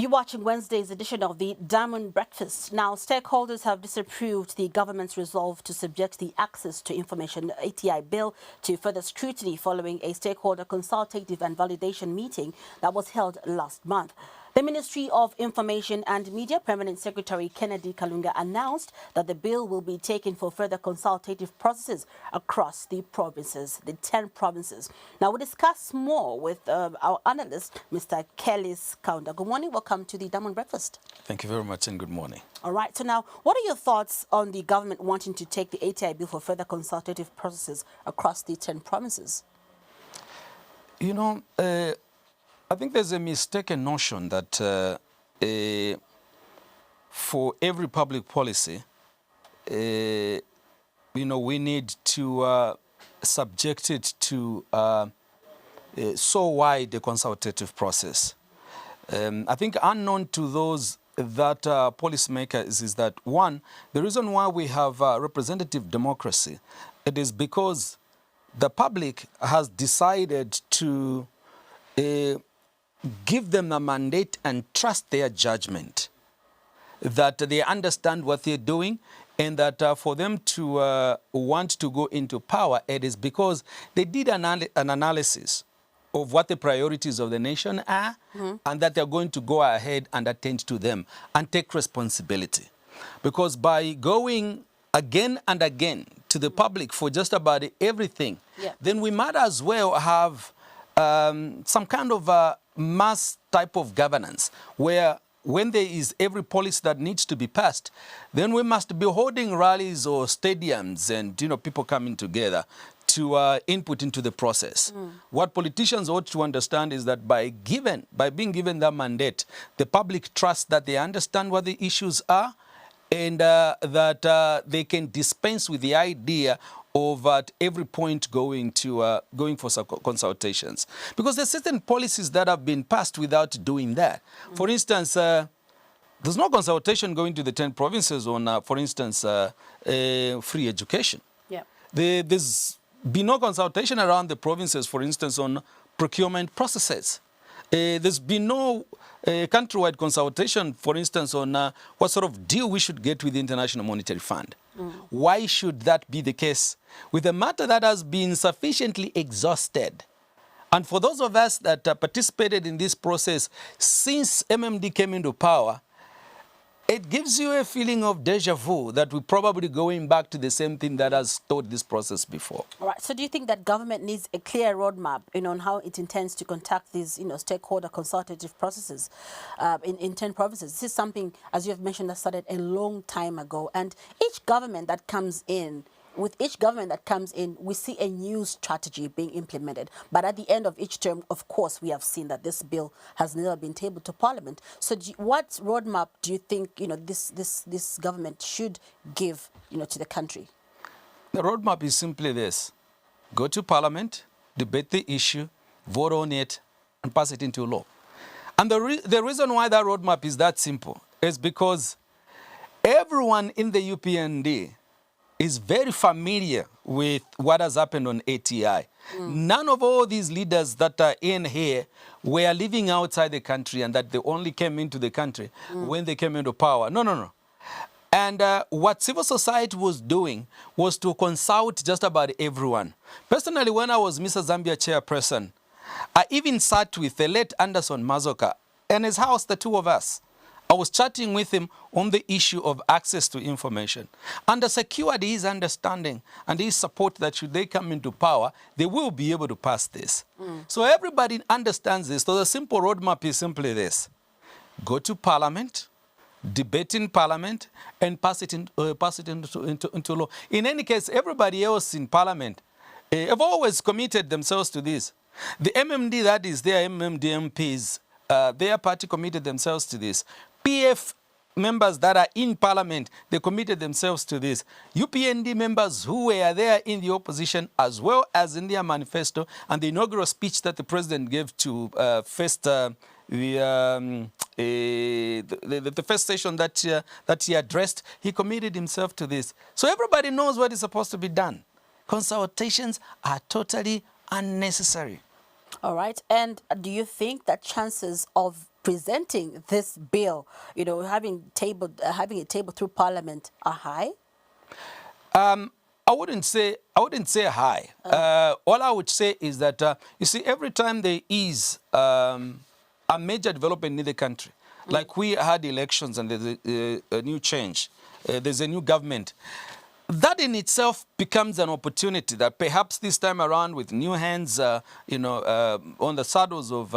You're watching Wednesday's edition of the Diamond Breakfast. Now, stakeholders have disapproved the government's resolve to subject the Access to Information ATI bill to further scrutiny following a stakeholder consultative and validation meeting that was held last month. The Ministry of Information and Media Permanent Secretary Kennedy Kalunga announced that the bill will be taken for further consultative processes across the provinces, the 10 provinces. Now, we'll discuss more with our analyst, Mr. Kellis Kaunda. Good morning. Welcome to the Diamond Breakfast. Thank you very much and good morning. All right. So now, what are your thoughts on the government wanting to take the ATI bill for further consultative processes across the 10 provinces? You know, I think there's a mistaken notion that for every public policy, we need to subject it to so wide a consultative process. I think unknown to those that policymakers is that, one, the reason why we have representative democracy, it is because the public has decided to give them a mandate and trust their judgment, that they understand what they're doing, and that for them to want to go into power, it is because they did an analysis of what the priorities of the nation are, and that they're going to go ahead and attend to them and take responsibility. Because by going again and again to the public for just about everything, then we might as well have some kind of mass type of governance where when there is every policy that needs to be passed, then we must be holding rallies or stadiums and people coming together to input into the process. What politicians ought to understand is that by being given that mandate, the public trusts that they understand what the issues are, and that they can dispense with the idea of at every point going for consultations. Because there's certain policies that have been passed without doing that. For instance, there's no consultation going to the 10 provinces on, for instance, free education. There's been no consultation around the provinces, for instance, on procurement processes. There's been no countrywide consultation, for instance, on what sort of deal we should get with the International Monetary Fund. Why should that be the case with a matter that has been sufficiently exhausted? And for those of us that participated in this process since MMD came into power, it gives you a feeling of deja vu that we're probably going back to the same thing that has started this process before. All right. So do you think that government needs a clear roadmap, on how it intends to conduct these, stakeholder consultative processes in 10 provinces? This is something, as you have mentioned, that started a long time ago. And each government that comes in, we see a new strategy being implemented. But at the end of each term, of course, we have seen that this bill has never been tabled to Parliament. So what roadmap do you think, this government should give, to the country? The roadmap is simply this. Go to Parliament, debate the issue, vote on it, and pass it into law. And the reason why that roadmap is that simple is because everyone in the UPND is very familiar with what has happened on ATI. None of all these leaders that are in here were living outside the country and that they only came into the country when they came into power. No. And what civil society was doing was to consult just about everyone. Personally, when I was Mr. Zambia chairperson, I even sat with the late Anderson Mazoka in his house, the two of us. I was chatting with him on the issue of access to information. And I secured his understanding and his support that should they come into power, they will be able to pass this. So everybody understands this. So the simple roadmap is simply this. Go to Parliament, debate in Parliament, and pass it into law. In any case, everybody else in Parliament have always committed themselves to this. The MMD, that is their MMD MPs, their party committed themselves to this. PF members that are in Parliament, they committed themselves to this. UPND members who were there in the opposition, as well as in their manifesto, and the inaugural speech that the president gave to the first session that he addressed, he committed himself to this. So everybody knows what is supposed to be done. Consultations are totally unnecessary. All right. And do you think that chances of presenting this bill, having a table through Parliament, are high? I wouldn't say high. All I would say is that you see, every time there is a major development in the country, like we had elections and there's a new change, there's a new government, that in itself becomes an opportunity that perhaps this time around, with new hands, on the saddles of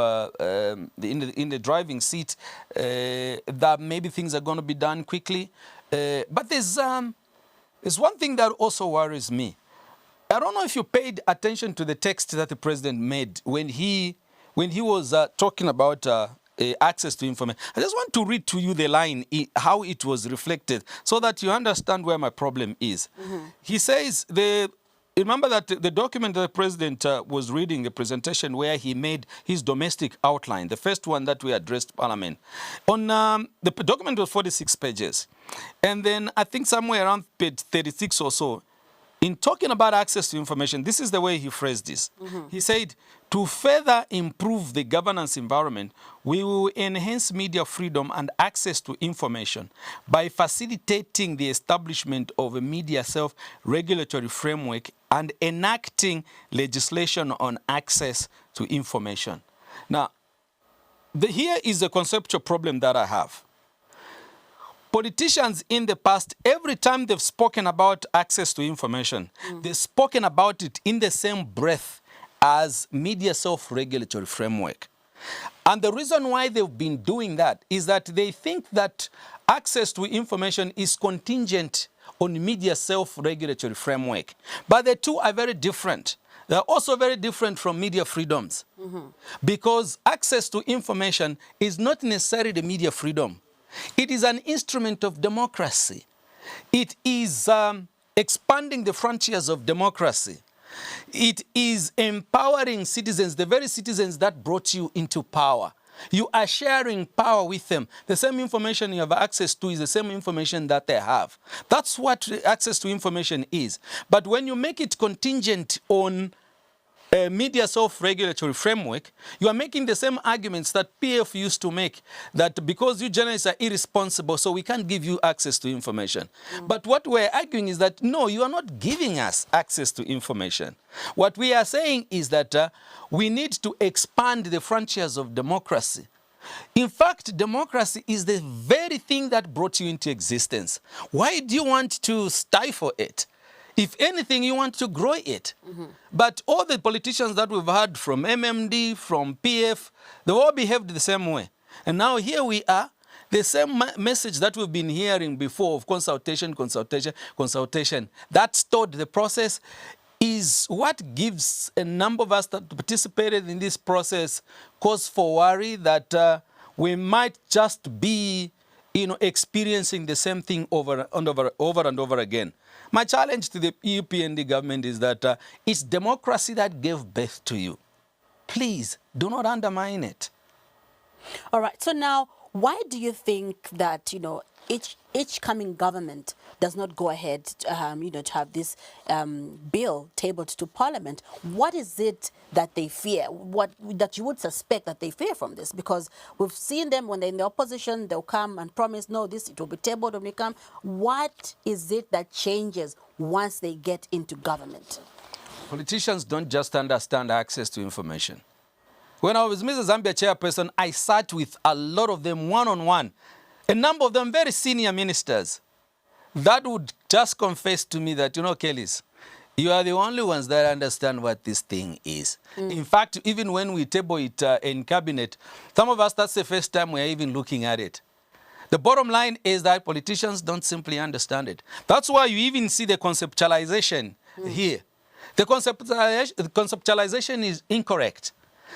in the driving seat, that maybe things are going to be done quickly. But there's one thing that also worries me. I don't know if you paid attention to the text that the president made when he was talking about access to information. I just want to read to you the line, how it was reflected, so that you understand where my problem is. He says, remember that the document that the president was reading, the presentation where he made his domestic outline, the first one that we addressed Parliament. On the document was 46 pages. And then I think somewhere around page 36 or so, in talking about access to information, this is the way he phrased this. He said, to further improve the governance environment, we will enhance media freedom and access to information by facilitating the establishment of a media self-regulatory framework and enacting legislation on access to information. Now, here is a conceptual problem that I have. Politicians in the past, every time they've spoken about access to information, they've spoken about it in the same breath as media self-regulatory framework. And the reason why they've been doing that is that they think that access to information is contingent on media self-regulatory framework. But the two are very different. They're also very different from media freedoms. Because access to information is not necessarily the media freedom. It is an instrument of democracy. It is expanding the frontiers of democracy. It is empowering citizens, the very citizens that brought you into power. You are sharing power with them. The same information you have access to is the same information that they have. That's what access to information is. But when you make it contingent on a media self-regulatory framework, you are making the same arguments that PF used to make, that because you journalists are irresponsible, so we can't give you access to information. But what we're arguing is that, no, you are not giving us access to information. What we are saying is that we need to expand the frontiers of democracy. In fact, democracy is the very thing that brought you into existence. Why do you want to stifle it? If anything, you want to grow it. But all the politicians that we've had from MMD, from PF, they all behaved the same way. And now here we are, the same message that we've been hearing before of consultation. That stalled the process is what gives a number of us that participated in this process cause for worry that we might just be experiencing the same thing over and over again. My challenge to the UPND government is that it's democracy that gave birth to you. Please, do not undermine it. All right. So now, why do you think that, each coming government does not go ahead, to have this bill tabled to Parliament? What is it that they fear? That you would suspect that they fear from this? Because we've seen them when they're in the opposition, they'll come and promise, no, it will be tabled when we come. What is it that changes once they get into government? Politicians don't just understand access to information. When I was Mr. Zambia chairperson, I sat with a lot of them one-on-one. A number of them very senior ministers that would just confess to me that, Kellys, you are the only ones that understand what this thing is. In fact, even when we table it in cabinet, some of us, that's the first time we're even looking at it. The bottom line is that politicians don't simply understand it. That's why you even see the conceptualization here. The conceptualization is incorrect.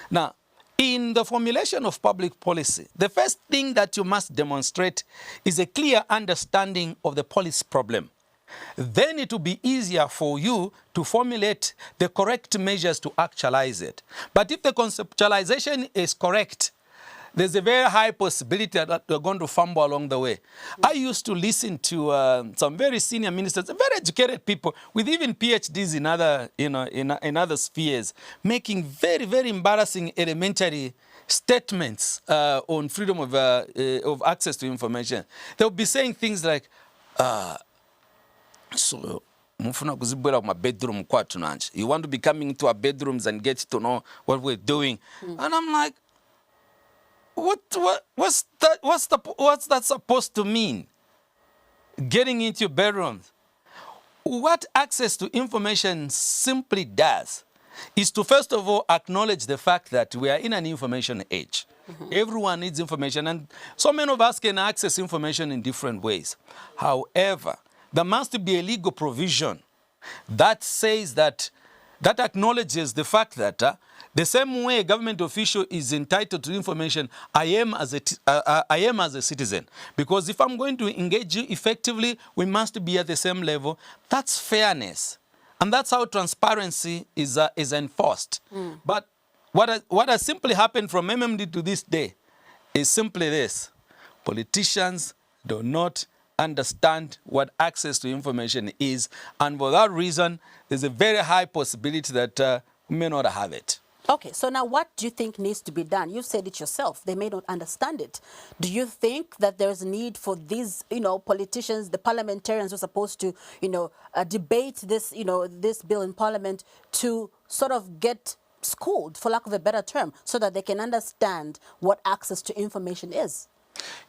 Now, in the formulation of public policy, the first thing that you must demonstrate is a clear understanding of the policy problem. Then it will be easier for you to formulate the correct measures to actualize it. But if the conceptualization is correct, there's a very high possibility that they're going to fumble along the way. I used to listen to some very senior ministers, very educated people with even PhDs in other, in other spheres, making very, very embarrassing elementary statements on freedom of access to information. They'll be saying things like, so mufuna kuzibwera kuma bedroom kwatu nanje. You want to be coming into our bedrooms and get to know what we're doing. And I'm like, what's that supposed to mean? Getting into bedrooms. What access to information simply does is to first of all acknowledge the fact that we are in an information age. Everyone needs information, and so many of us can access information in different ways. However, there must be a legal provision that says that acknowledges the fact that the same way a government official is entitled to information, I am as a citizen. Because if I'm going to engage you effectively, we must be at the same level. That's fairness. And that's how transparency is enforced. But what has simply happened from MMD to this day is simply this. Politicians do not understand what access to information is. And for that reason, there's a very high possibility that we may not have it. Okay, so now what do you think needs to be done? You said it yourself. They may not understand it. Do you think that there's a need for these, politicians, the parliamentarians who are supposed to, debate this, this bill in parliament to sort of get schooled, for lack of a better term, so that they can understand what access to information is?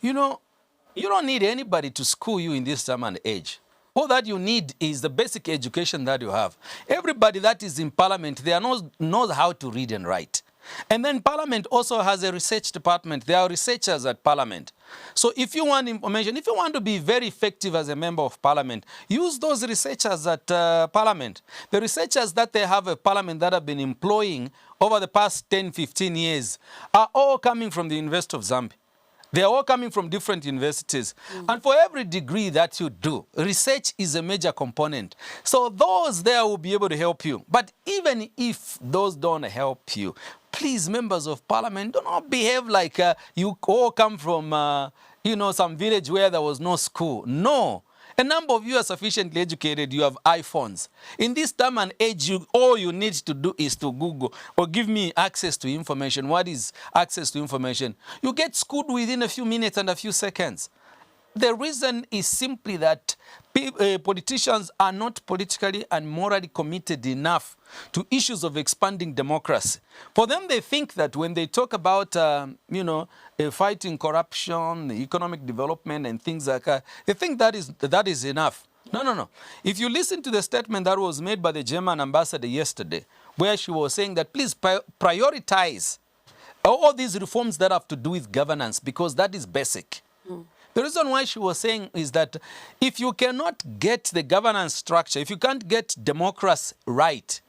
You don't need anybody to school you in this time and age. All that you need is the basic education that you have. Everybody that is in parliament, they knows how to read and write. And then parliament also has a research department. There are researchers at parliament. So if you want information, if you want to be very effective as a member of parliament, use those researchers at parliament. The researchers that they have at parliament that have been employing over the past 10, 15 years are all coming from the University of Zambia. They are all coming from different universities. And for every degree that you do, research is a major component. So those there will be able to help you. But even if those don't help you, please, members of parliament, do not behave like you all come from, some village where there was no school. No. A number of you are sufficiently educated, you have iPhones. In this time and age, all you need to do is to Google or give me access to information. What is access to information? You get schooled within a few minutes and a few seconds. The reason is simply that politicians are not politically and morally committed enough to issues of expanding democracy. For them, they think that when they talk about, fighting corruption, economic development, and things like that, they think that is enough. No. If you listen to the statement that was made by the German ambassador yesterday, where she was saying that please prioritize all these reforms that have to do with governance, because that is basic. The reason why she was saying is that if you cannot get the governance structure, if you can't get democracy right,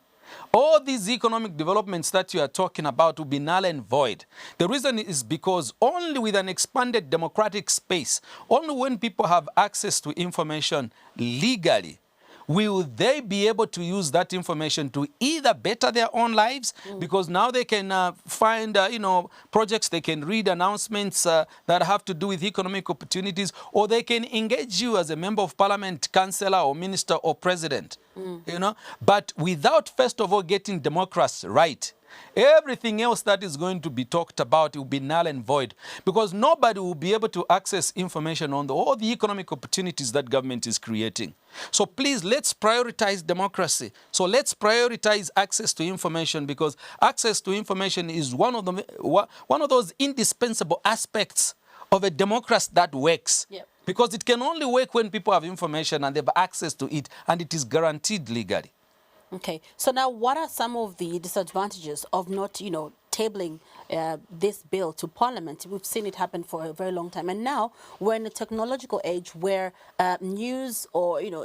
all these economic developments that you are talking about will be null and void. The reason is because only with an expanded democratic space, only when people have access to information legally, will they be able to use that information to either better their own lives, because now they can find, projects, they can read announcements that have to do with economic opportunities, or they can engage you as a member of parliament, councillor or minister or president, But without, first of all, getting democracy right, everything else that is going to be talked about will be null and void, because nobody will be able to access information on all the economic opportunities that government is creating. So please, let's prioritize democracy. So let's prioritize access to information, because access to information is one of those indispensable aspects of a democracy that works. Yep. Because it can only work when people have information and they have access to it, and it is guaranteed legally. Okay, so now what are some of the disadvantages of not, tabling this bill to Parliament? We've seen it happen for a very long time, and now we're in a technological age where news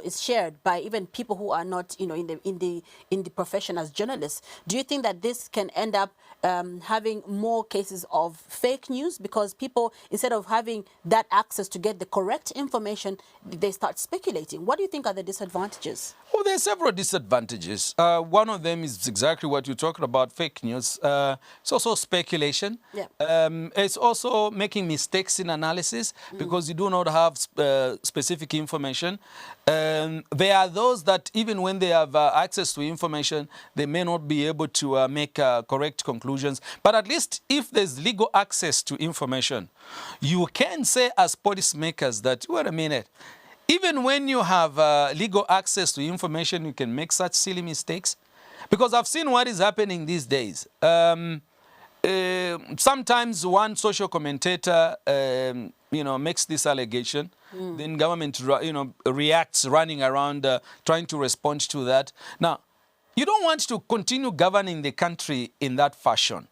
is shared by even people who are not in the profession as journalists. Do you think that this can end up having more cases of fake news, because people, instead of having that access to get the correct information, they start speculating? What do you think are the disadvantages? Well, there are several disadvantages. One of them is exactly what you're talking about, fake news. It's also speculation. Yeah. It's also making mistakes in analysis because you do not have specific information. There are those that even when they have access to information, they may not be able to make correct conclusions. But at least if there's legal access to information, you can say as policymakers that, wait a minute, even when you have legal access to information, you can make such silly mistakes. Because I've seen what is happening these days. Sometimes one social commentator, makes this allegation. Then government, reacts, running around, trying to respond to that. Now, you don't want to continue governing the country in that fashion.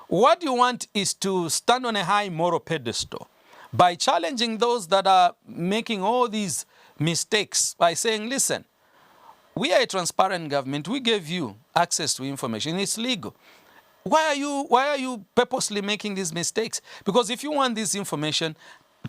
What you want is to stand on a high moral pedestal by challenging those that are making all these mistakes by saying, listen, we are a transparent government. We gave you access to information. It's legal. Why are you purposely making these mistakes? Because if you want this information,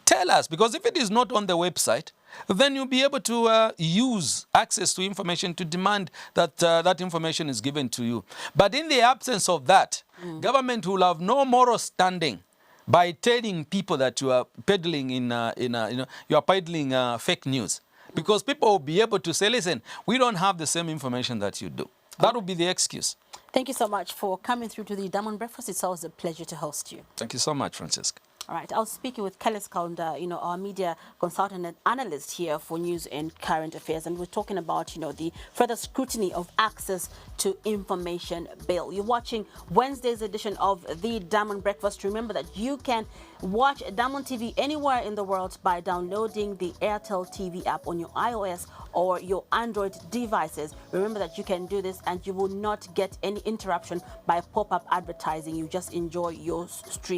tell us. Because if it is not on the website, then you'll be able to use access to information to demand that that information is given to you. But in the absence of that, government will have no moral standing by telling people that you are peddling you are peddling fake news. Because people will be able to say, listen, we don't have the same information that you do. That would be the excuse. Thank you so much for coming through to the Diamond Breakfast. It's always a pleasure to host you. Thank you so much, Francisca. All right, I was speaking with Kellis Kaunda, our media consultant and analyst here for news and current affairs, and we're talking about, the further scrutiny of access to information bill. You're watching Wednesday's edition of the Diamond Breakfast. Remember that you can watch Diamond TV anywhere in the world by downloading the Airtel TV app on your iOS or your Android devices. Remember that you can do this and you will not get any interruption by pop-up advertising. You just enjoy your stream.